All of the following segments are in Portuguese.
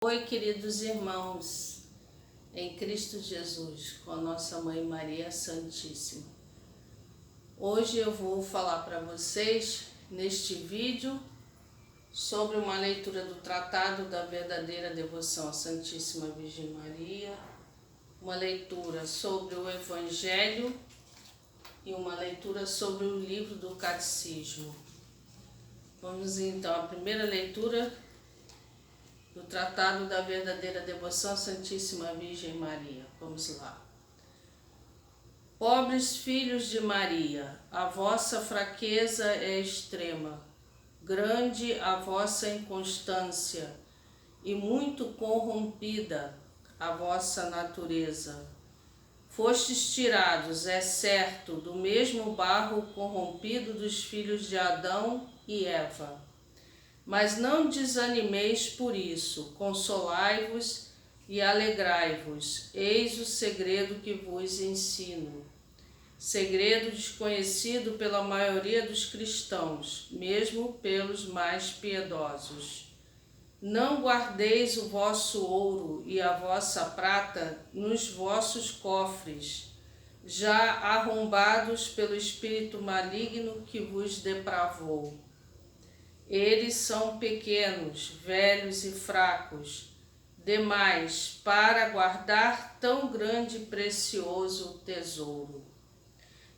Oi, queridos irmãos, em Cristo Jesus, com a nossa Mãe Maria Santíssima. Hoje eu vou falar para vocês, neste vídeo, sobre uma leitura do Tratado da Verdadeira Devoção à Santíssima Virgem Maria, uma leitura sobre o Evangelho e uma leitura sobre o livro do Catecismo. Vamos então à primeira leitura do Tratado da Verdadeira Devoção à Santíssima Virgem Maria. Vamos lá. Pobres filhos de Maria, a vossa fraqueza é extrema, grande a vossa inconstância e muito corrompida a vossa natureza. Fostes tirados, é certo, do mesmo barro corrompido dos filhos de Adão e Eva. Mas não desanimeis por isso, consolai-vos e alegrai-vos. Eis o segredo que vos ensino. Segredo desconhecido pela maioria dos cristãos, mesmo pelos mais piedosos. Não guardeis o vosso ouro e a vossa prata nos vossos cofres, já arrombados pelo espírito maligno que vos depravou. Eles são pequenos, velhos e fracos, demais para guardar tão grande e precioso tesouro.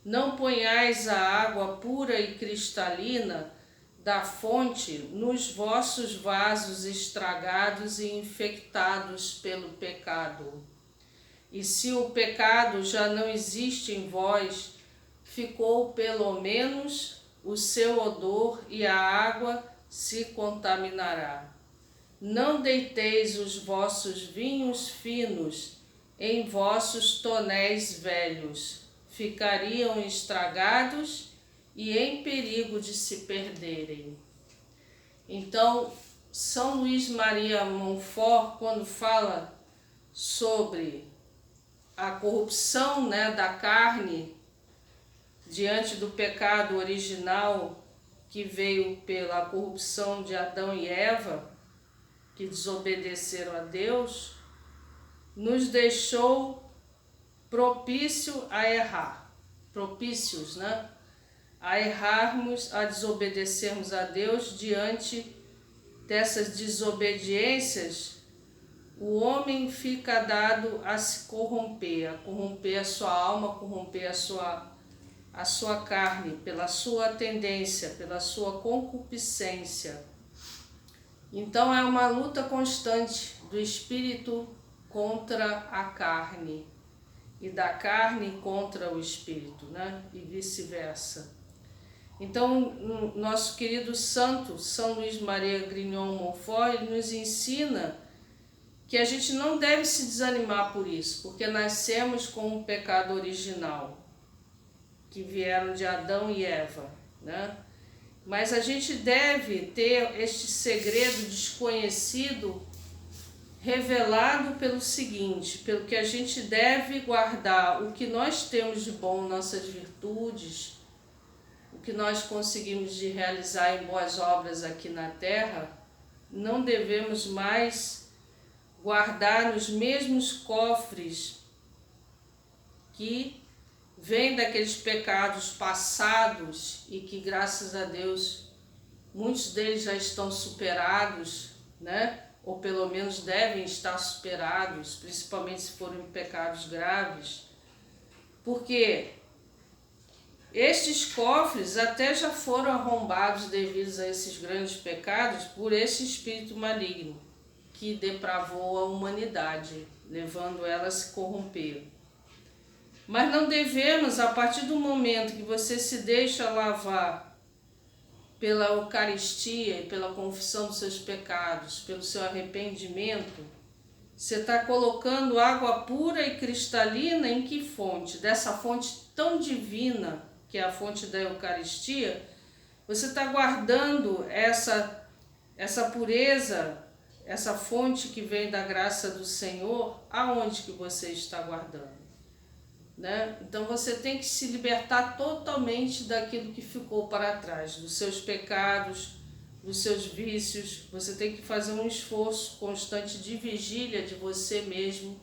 Não ponhais a água pura e cristalina da fonte nos vossos vasos estragados e infectados pelo pecado. E se o pecado já não existe em vós, ficou pelo menos o seu odor e a água se contaminará. Não deiteis os vossos vinhos finos em vossos tonéis velhos, ficariam estragados e em perigo de se perderem. Então, São Luís Maria Montfort, quando fala sobre a corrupção, da carne, diante do pecado original que veio pela corrupção de Adão e Eva, que desobedeceram a Deus, nos deixou propício a errar, propícios, a errarmos, a desobedecermos a Deus. Diante dessas desobediências, o homem fica dado a se corromper, a corromper a sua alma, a corromper a sua carne, pela sua tendência, pela sua concupiscência. Então é uma luta constante do espírito contra a carne e da carne contra o espírito, e vice-versa. Então, nosso querido santo, São Luís Maria Grignon Montfort, nos ensina que a gente não deve se desanimar por isso, porque nascemos com o pecado original, que vieram de Adão e Eva, Mas a gente deve ter este segredo desconhecido revelado pelo seguinte, pelo que a gente deve guardar o que nós temos de bom, nossas virtudes, o que nós conseguimos de realizar em boas obras aqui na terra. Não devemos mais guardar nos mesmos cofres que vêm daqueles pecados passados e que, graças a Deus, muitos deles já estão superados, ou pelo menos devem estar superados, principalmente se forem pecados graves, porque estes cofres até já foram arrombados devido a esses grandes pecados por esse espírito maligno que depravou a humanidade, levando ela a se corromper. Mas não devemos, a partir do momento que você se deixa lavar pela Eucaristia e pela confissão dos seus pecados, pelo seu arrependimento, você está colocando água pura e cristalina em que fonte? Dessa fonte tão divina, que é a fonte da Eucaristia, você está guardando essa pureza, essa fonte que vem da graça do Senhor, aonde que você está guardando? Então você tem que se libertar totalmente daquilo que ficou para trás, dos seus pecados, dos seus vícios, você tem que fazer um esforço constante de vigília de você mesmo,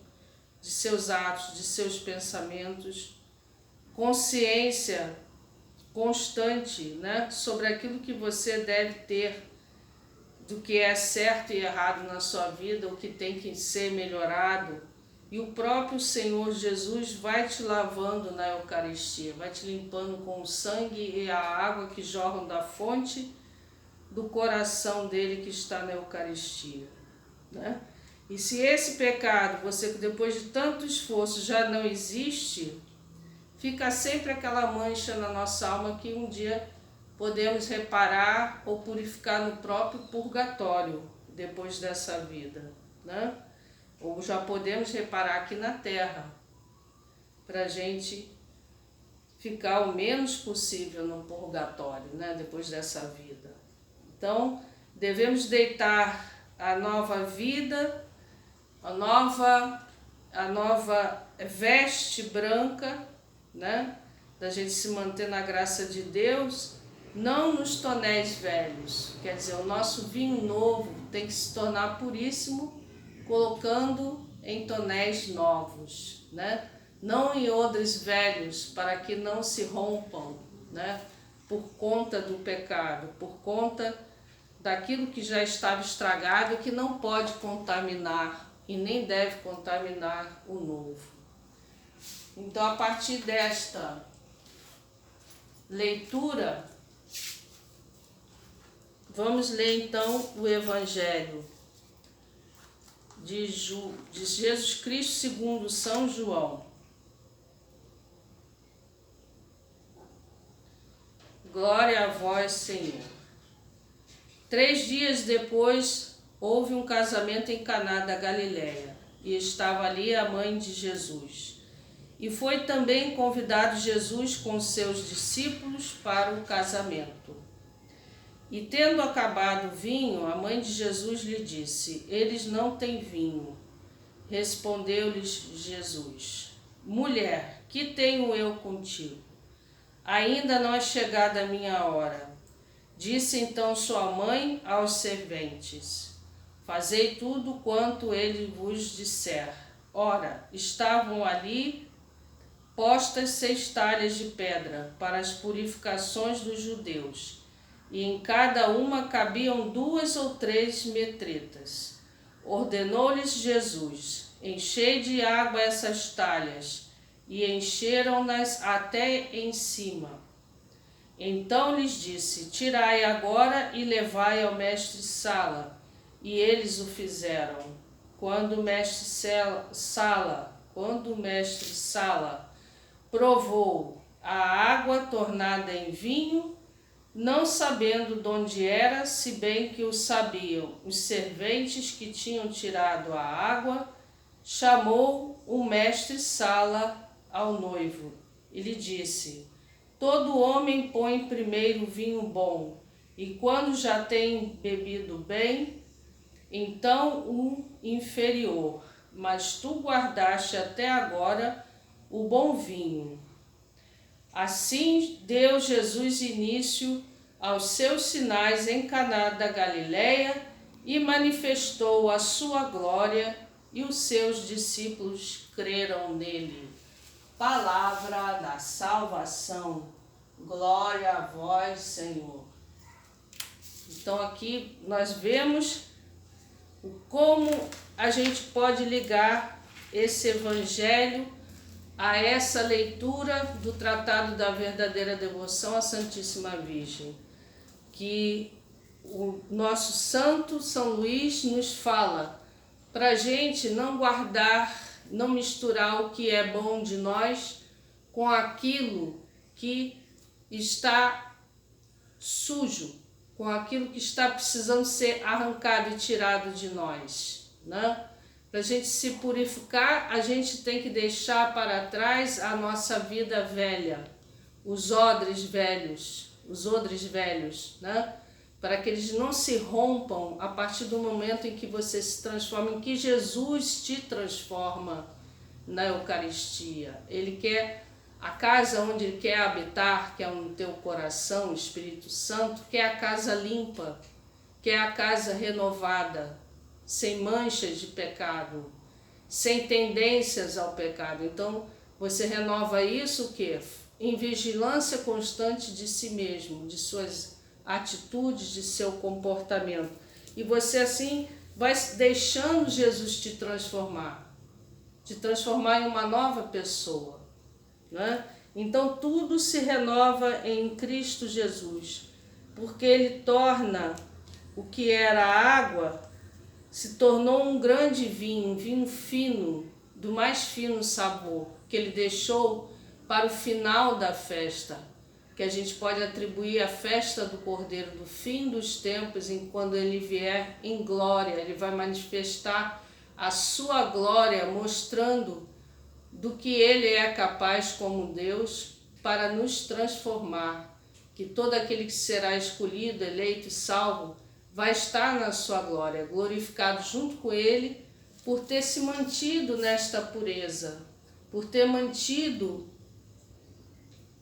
de seus atos, de seus pensamentos, consciência constante, né, sobre aquilo que você deve ter, do que é certo e errado na sua vida, o que tem que ser melhorado. E o próprio Senhor Jesus vai te lavando na Eucaristia, vai te limpando com o sangue e a água que jorram da fonte do coração dele que está na Eucaristia, né? E se esse pecado, você depois de tanto esforço já não existe, fica sempre aquela mancha na nossa alma que um dia podemos reparar ou purificar no próprio purgatório depois dessa vida, né? Ou já podemos reparar aqui na Terra, para a gente ficar o menos possível no purgatório, né? Depois dessa vida. Então, devemos deitar a nova vida, a nova veste branca, né? Da gente se manter na graça de Deus, não nos tonéis velhos. Quer dizer, o nosso vinho novo tem que se tornar puríssimo, colocando em tonéis novos, né? Não em odres velhos, para que não se rompam, né? Por conta do pecado, por conta daquilo que já estava estragado e que não pode contaminar e nem deve contaminar o novo. Então, a partir desta leitura, vamos ler então o Evangelho de Jesus Cristo segundo São João. Glória a vós, Senhor. 3 dias depois, houve um casamento em Caná da Galileia, e estava ali a mãe de Jesus. E foi também convidado Jesus com seus discípulos para o casamento. E tendo acabado o vinho, a mãe de Jesus lhe disse: eles não têm vinho. Respondeu-lhes Jesus: mulher, que tenho eu contigo? Ainda não é chegada a minha hora. Disse então sua mãe aos serventes: fazei tudo quanto ele vos disser. Ora, estavam ali postas 6 talhas de pedra para as purificações dos judeus, e em cada uma cabiam 2 ou 3 metretas. Ordenou-lhes Jesus: enchei de água essas talhas, e encheram-nas até em cima. Então lhes disse: tirai agora e levai ao mestre-sala. E eles o fizeram. Quando o mestre-sala provou a água tornada em vinho, não sabendo de onde era, se bem que o sabiam os serventes que tinham tirado a água, chamou o mestre-sala ao noivo e lhe disse: todo homem põe primeiro o vinho bom, e quando já tem bebido bem, então o inferior, mas tu guardaste até agora o bom vinho. Assim deu Jesus início aos seus sinais em Caná da Galileia e manifestou a sua glória, e os seus discípulos creram nele. Palavra da salvação. Glória a vós, Senhor. Então aqui nós vemos como a gente pode ligar esse evangelho a essa leitura do Tratado da Verdadeira Devoção à Santíssima Virgem, que o nosso santo São Luís nos fala para a gente não guardar, não misturar o que é bom de nós com aquilo que está sujo, com aquilo que está precisando ser arrancado e tirado de nós, né? Para a gente se purificar, a gente tem que deixar para trás a nossa vida velha, os odres velhos, né? Para que eles não se rompam a partir do momento em que você se transforma, em que Jesus te transforma na Eucaristia. Ele quer a casa onde Ele quer habitar, que é no teu coração, o Espírito Santo, que é a casa limpa, quer a casa renovada, sem manchas de pecado, sem tendências ao pecado. Então, você renova isso o quê? Em vigilância constante de si mesmo, de suas atitudes, de seu comportamento. E você assim vai deixando Jesus te transformar em uma nova pessoa, né? Então tudo se renova em Cristo Jesus, porque Ele torna o que era água, se tornou um grande vinho, um vinho fino, do mais fino sabor, que Ele deixou para o final da festa, que a gente pode atribuir a festa do Cordeiro, do fim dos tempos, em quando Ele vier em glória. Ele vai manifestar a sua glória, mostrando do que Ele é capaz como Deus para nos transformar, que todo aquele que será escolhido, eleito e salvo, vai estar na sua glória, glorificado junto com Ele, por ter se mantido nesta pureza, por ter mantido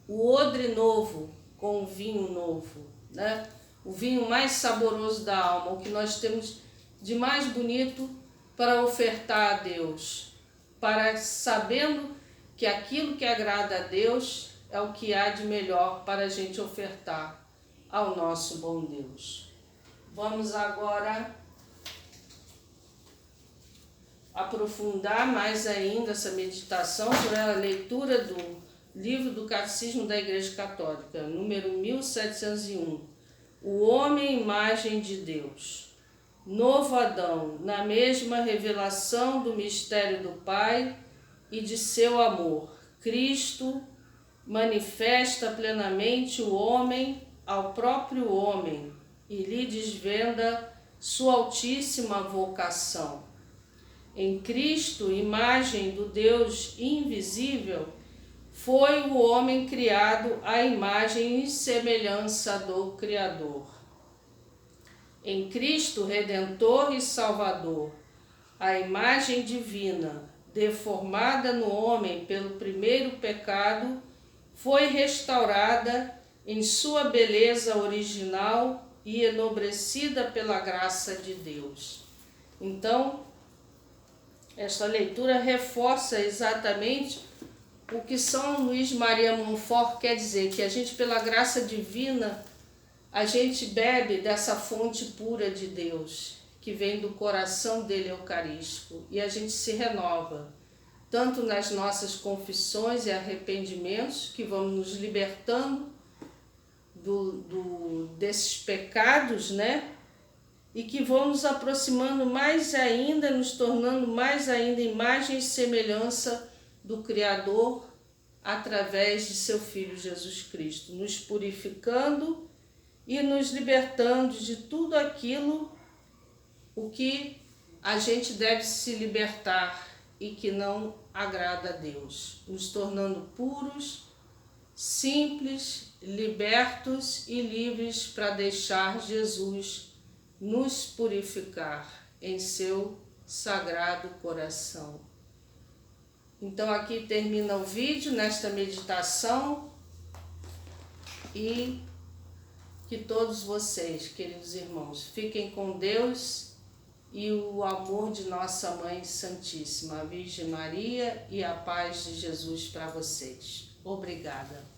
o odre novo com o vinho novo, né? O vinho mais saboroso da alma, o que nós temos de mais bonito para ofertar a Deus, para sabendo que aquilo que agrada a Deus é o que há de melhor para a gente ofertar ao nosso bom Deus. Vamos agora aprofundar mais ainda essa meditação sobre a leitura do livro do Catecismo da Igreja Católica, número 1701. O homem, imagem de Deus. Novo Adão, na mesma revelação do mistério do Pai e de seu amor. Cristo manifesta plenamente o homem ao próprio homem e lhe desvenda sua altíssima vocação. Em Cristo, imagem do Deus invisível, foi o homem criado à imagem e semelhança do Criador. Em Cristo, Redentor e Salvador, a imagem divina, deformada no homem pelo primeiro pecado, foi restaurada em sua beleza original e enobrecida pela graça de Deus. Então, esta leitura reforça exatamente o que São Luís Maria Montfort quer dizer, que a gente, pela graça divina, a gente bebe dessa fonte pura de Deus, que vem do coração dele eucarístico, e a gente se renova, tanto nas nossas confissões e arrependimentos, que vamos nos libertando desses pecados, né? E que vão nos aproximando mais ainda, nos tornando mais ainda imagem e semelhança do Criador através de seu Filho Jesus Cristo, nos purificando e nos libertando de tudo aquilo o que a gente deve se libertar e que não agrada a Deus, nos tornando puros, simples, libertos e livres para deixar Jesus nos purificar em seu sagrado coração. Então aqui termina o vídeo nesta meditação e que todos vocês, queridos irmãos, fiquem com Deus e o amor de nossa Mãe Santíssima, a Virgem Maria, e a paz de Jesus para vocês. Obrigada.